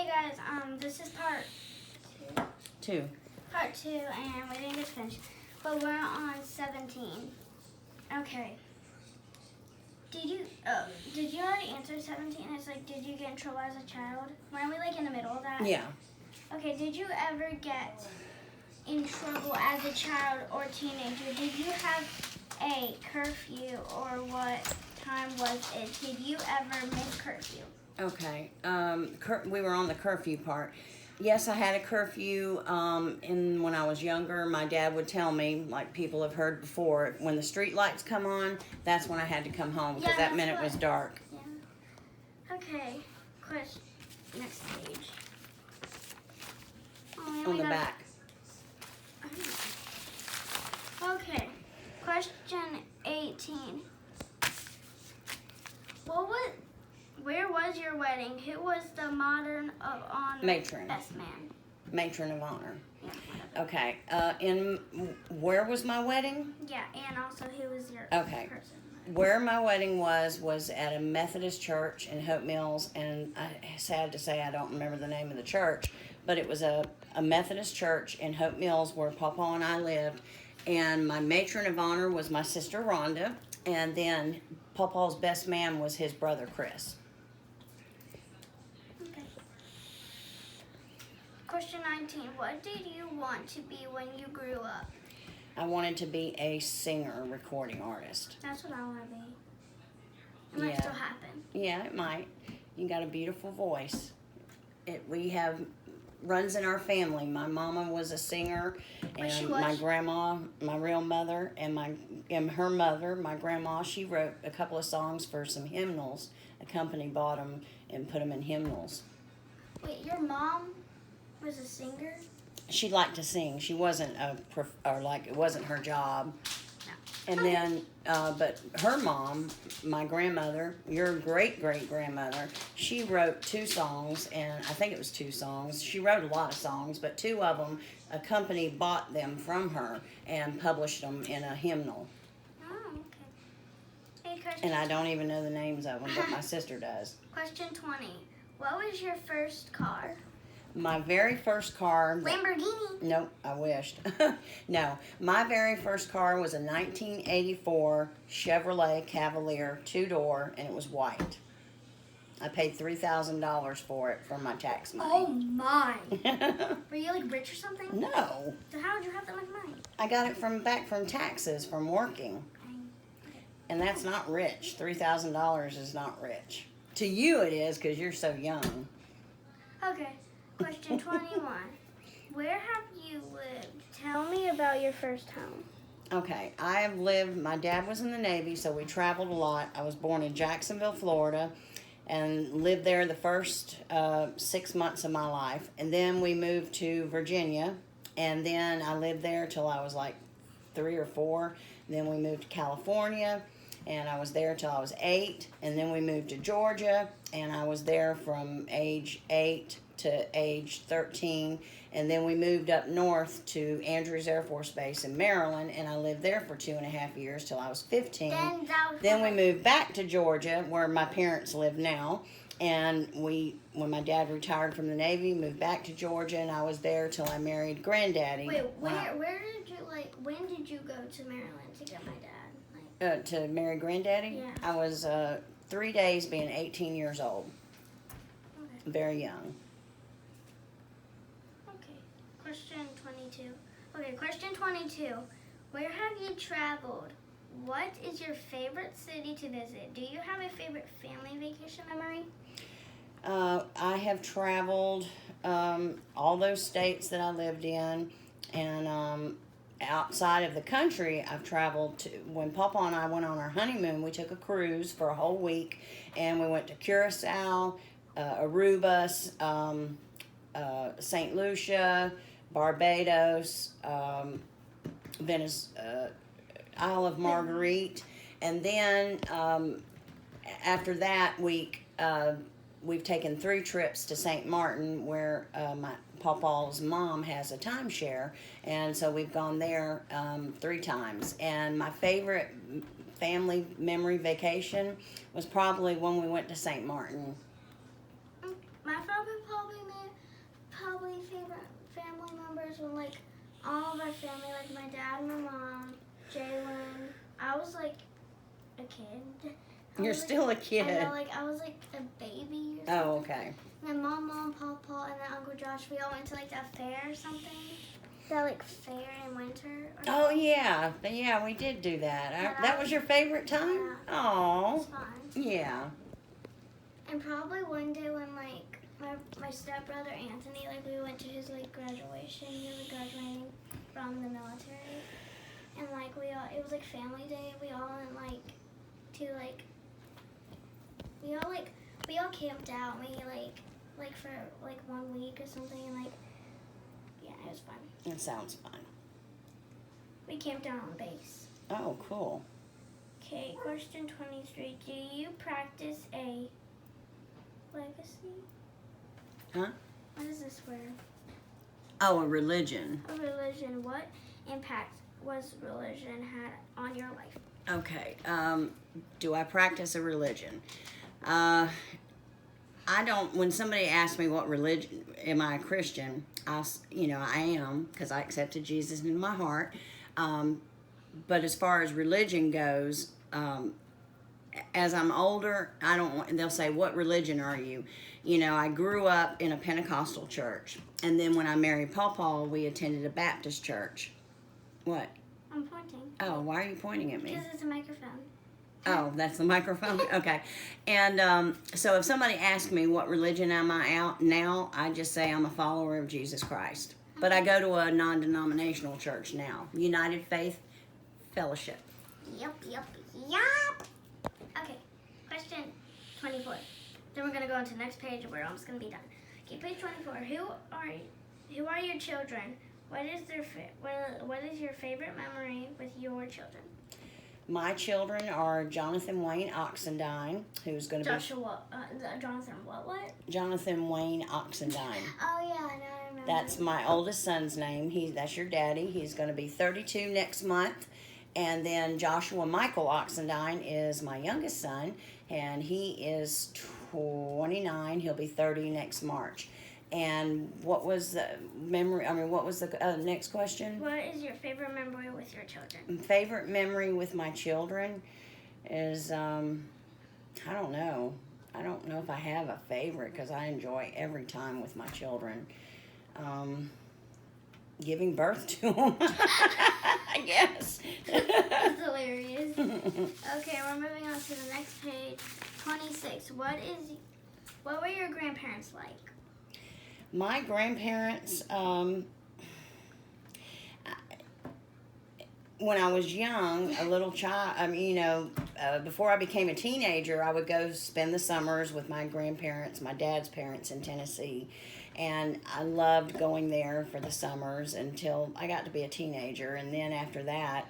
Okay, guys. This is part Two. Part two, and we didn't get finished, but we're on 17. Okay. Did you already answer 17? It's like, did you get in trouble as a child? Weren't we like in the middle of that? Yeah. Okay. Did you ever get in trouble as a child or teenager? Did you have a curfew, or what time was it? Did you ever miss curfew? Okay. We were on the curfew part. Yes, I had a curfew. When I was younger, my dad would tell me, like people have heard before, when the street lights come on, that's when I had to come home because Yeah, that meant it was dark. Yeah. Okay. Next page. On the back. Okay. Question 18. Where was your wedding? Who was the matron of honor? Matron. Best man. Matron of honor. Yeah, whatever. Okay. Where was my wedding? Yeah, and also who was your person? Where my wedding was at a Methodist church in Hope Mills, and sad to say I don't remember the name of the church, but it was a Methodist church in Hope Mills where Papa and I lived, and my matron of honor was my sister Rhonda, and then Papa's best man was his brother Chris. Okay. Question 19. What did you want to be when you grew up? I wanted to be a singer, recording artist. That's what I want to be. It might still happen. Yeah, it might. You got a beautiful voice. We have runs in our family. My mama was a singer, and my grandma, my real mother, and her mother, my grandma, she wrote a couple of songs for some hymnals. A company bought them and put them in hymnals. Wait, your mom was a singer? She liked to sing. She wasn't it wasn't her job. No. And then, but her mom, my grandmother, your great-great-grandmother, she wrote 2 songs, and I think it was 2 songs. She wrote a lot of songs, but 2 of them, a company bought them from her and published them in a hymnal. Oh, okay. Hey, and I don't even know the names of them, but my sister does. Question 20. What was your first car? My very first car... Lamborghini? Nope, I wished. No, my very first car was a 1984 Chevrolet Cavalier 2-door, and it was white. I paid $3,000 for it from my tax money. Oh, my. Were you, like, rich or something? No. So how did you have that much money? I got it back from taxes, from working. Okay. And that's not rich. $3,000 is not rich. To you it is, because you're so young. Okay. Question 21. Where have you lived? Tell me about your first home. Okay, my dad was in the Navy, so we traveled a lot. I was born in Jacksonville, Florida, and lived there the first 6 months of my life. And then we moved to Virginia, and then I lived there till I was like 3 or 4. Then we moved to California, and I was there till I was 8. And then we moved to Georgia, and I was there from age 8 to age 13, and then we moved up north to Andrews Air Force Base in Maryland, and I lived there for 2.5 years till I was 15. Then we moved back to Georgia, where my parents live now, and when my dad retired from the Navy, moved back to Georgia, and I was there till I married Granddaddy. Wait, where did you, when did you go to Maryland to get my dad? To marry Granddaddy? Yeah. I was 3 days being 18 years old. Okay. Very young. Question 22. Okay, question 22. Where have you traveled? What is your favorite city to visit? Do you have a favorite family vacation memory? I have traveled all those states that I lived in, and outside of the country, I've traveled to. When Papa and I went on our honeymoon, we took a cruise for a whole week, and we went to Curacao, Aruba, St. Lucia, Barbados, Venice, Isle of Marguerite, and then after that week, we've taken 3 trips to St. Martin, where my Papa's mom has a timeshare, and so we've gone there 3 times. And my favorite family memory vacation was probably when we went to St. Martin. My favorite probably probably favorite family members when like all of our family, like my dad, my mom, Jalen. I was like a kid. You're still a kid. I know, like I was like a baby or something. Oh, okay. And then mom, papa, and then Uncle Josh, we all went to like that fair or something. That like fair in winter. Oh yeah, yeah, we did do that. That was your favorite time? Yeah. It Oh, was fun. yeah. And probably one day when like my stepbrother Anthony, like we went to his like graduation. He was graduating from the military, and like it was like family day. We all went like to like we all camped out. We like for like 1 week or something, and like yeah, it was fun. It sounds fun. We camped out on base. Oh, cool. Okay, question 23. Do you practice a legacy? Huh? What is this word? Oh, a religion. A religion. What impact was religion had on your life? Okay. Do I practice a religion? I don't. When somebody asks me what religion, am I a Christian? I am, because I accepted Jesus into my heart. But as far as religion goes, as I'm older, I don't want. They'll say, "What religion are you?" I grew up in a Pentecostal church, and then when I married Paul, we attended a Baptist church. What? I'm pointing. Oh, why are you pointing at me? Because it's a microphone. Oh, that's the microphone? Okay. And so if somebody asks me what religion am I out now, I just say I'm a follower of Jesus Christ. But I go to a non-denominational church now, United Faith Fellowship. Yep. Okay, question 24. Then we're gonna go on to the next page, and we're almost gonna be done. Okay, page 24. Who are your children? What is your favorite memory with your children? My children are Jonathan Wayne Oxendine, who's going to Joshua, Jonathan, what? Jonathan Wayne Oxendine. Oh yeah, I know, I remember. That's my oldest son's name. That's your daddy. He's going to be 32 next month. And then Joshua Michael Oxendine is my youngest son, and he is 29. He'll be 30 next March. And what was the memory? What was the next question? What is your favorite memory with your children? Favorite memory with my children is, I don't know. I don't know if I have a favorite, because I enjoy every time with my children. Giving birth to them, I guess. That's hilarious. Okay, we're moving on to the next page, 26. What were your grandparents like? My grandparents, when I was young, a little child, before I became a teenager, I would go spend the summers with my grandparents, my dad's parents in Tennessee. And I loved going there for the summers until I got to be a teenager. And then after that,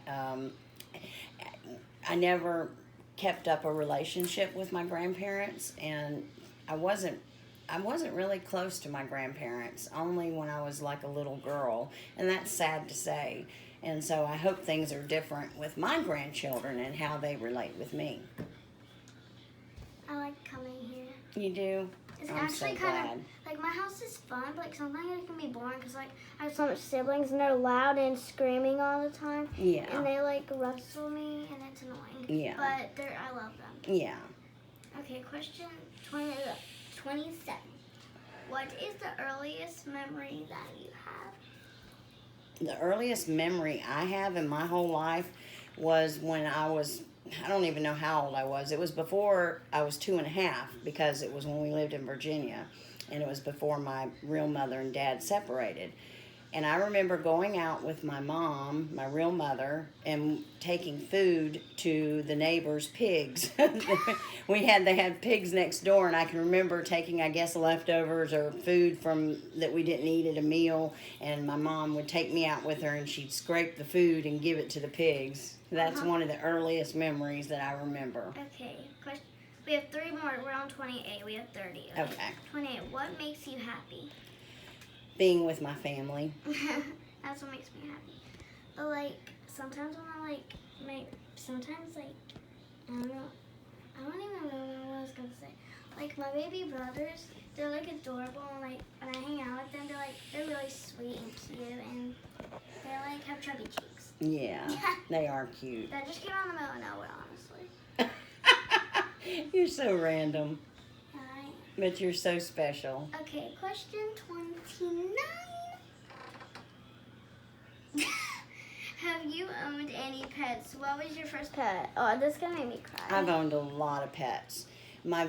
I never kept up a relationship with my grandparents, and I wasn't really close to my grandparents, only when I was like a little girl, and that's sad to say. And so I hope things are different with my grandchildren and how they relate with me. I like coming here. You do? It's I'm actually so kind glad. of, like my house is fun, but like sometimes it can be boring because like I have so much siblings and they're loud and screaming all the time. Yeah. And they like rustle me and it's annoying. Yeah. But I love them. Yeah. Okay, question 27. What is the earliest memory that you have? The earliest memory I have in my whole life was when I don't even know how old I was. It was before I was 2.5, because it was when we lived in Virginia, and it was before my real mother and dad separated. And I remember going out with my mom, my real mother, and taking food to the neighbors' pigs. They had pigs next door, and I can remember taking, I guess, leftovers or food that we didn't eat at a meal, and my mom would take me out with her, and she'd scrape the food and give it to the pigs. That's one of the earliest memories that I remember. Okay, we have 3 more. We're on 28. We have 30. Okay. 28. What makes you happy? Being with my family. That's what makes me happy. But like sometimes when I sometimes like I don't even know what I was gonna say. Like my baby brothers, they're like adorable, and like when I hang out with them, they're really sweet and cute, and they like have chubby cheeks. Yeah, they are cute. That just came out in the middle of nowhere, honestly. You're so random, Right. but you're so special. Okay, question 29. Have you owned any pets? What was your first pet? Oh, this is gonna make me cry. I've owned a lot of pets. My